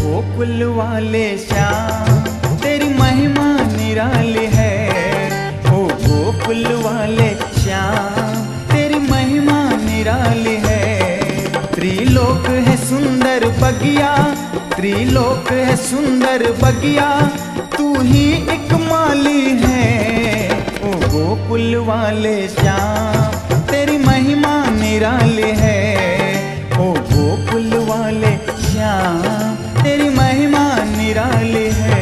गोकुल वाले श्याम तेरी महिमा निराली है। ओ गोकुल वाले श्याम तेरी महिमा निराली है। त्रिलोक है सुंदर बगिया, त्रिलोक है सुंदर बगिया, तू ही एक माली है। ओ गोकुल वाले श्याम तेरी महिमा निराली है। ओ गोकुल वाले श्याम तेरी महिमा निराली है।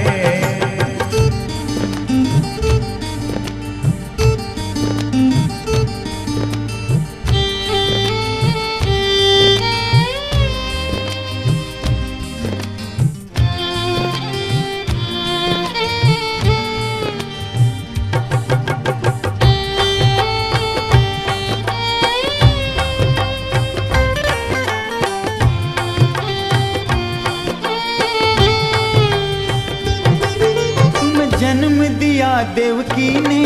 जन्म दिया देवकी ने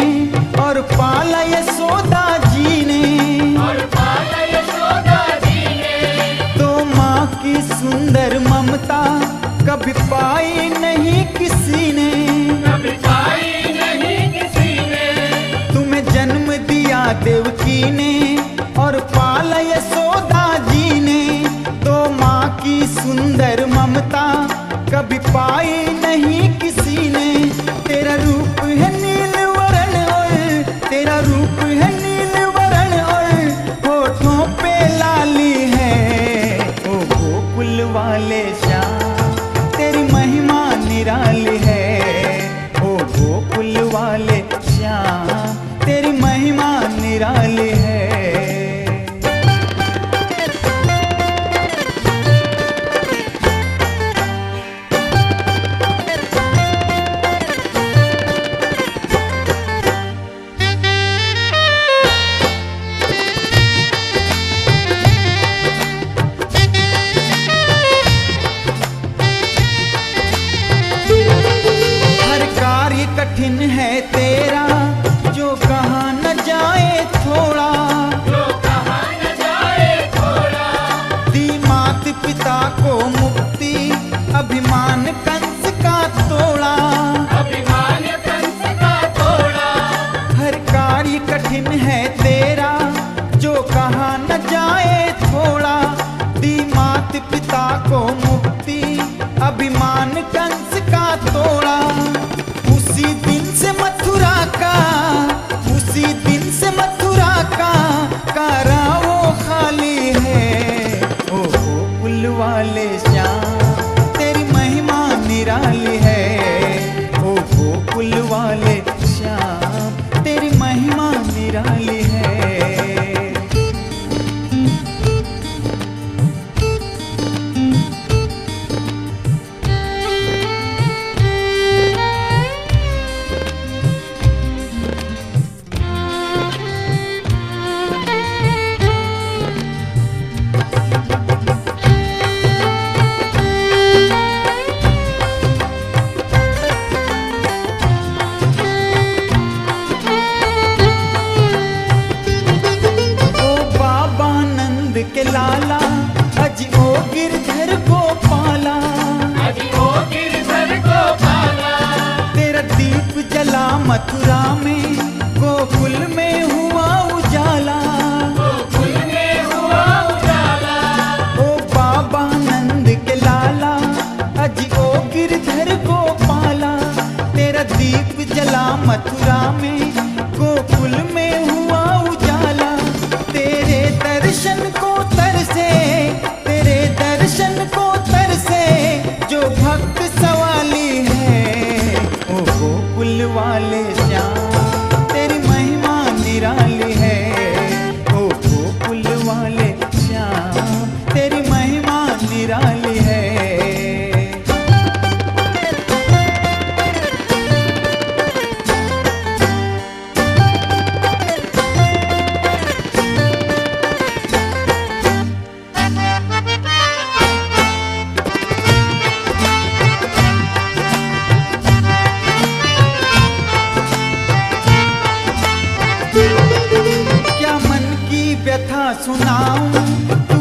और पाला यशोदा जी ने, तो माँ की सुंदर ममता कभी पाई नहीं किसी ने। तुम्हें जन्म दिया देवकी ने और पाला यशोदा जी ने, तो माँ की सुंदर ममता कभी पाई नहीं किसी ने। तेरा रूप है नील वरण और तेरा रूप है नील वरण और होठों पे लाली है। ओ गोकुल वाले श्याम तेरी महिमा निराली है। ओ गोकुल वाले श्याम तेरी महिमा निराली है। कठिन है तेरा जो कहा न जाए थोड़ा, दी मात पिता को मुक्ति अभिमान कंस का तोड़ा। हर कार्य कठिन है तेरा जो कहा न जाए थोड़ा, दी मात पिता को मुक्ति अभिमान कंस का तोड़ा। उसी दिन से मथुरा का, उसी दिन से मथुरा का कारा वो खाली है। ओ गोकुल वाले श्याम तेरी महिमा निराली है। ओ गोकुल वाले श्याम तेरी महिमा निराली है। के लाला अजी ओ गिरधर को पाला, तेरा दीप जला मथुरा में, गोकुल में हुआ उजाला। ओ बाबा नंद के लाला अजी ओ गिरधर को पाला, तेरा दीप जला मथुरा में, गोकुल में हुआ उजाला। तेरे दर्शन को तरसे, तेरे दर्शन को तरसे जो भक्त सवाली है। ओ गोकुल वाले श्याम तेरी महिमा निराली है। ओ गोकुल वाले श्याम तेरी महिमा निराली है। व्यथा सुनाऊं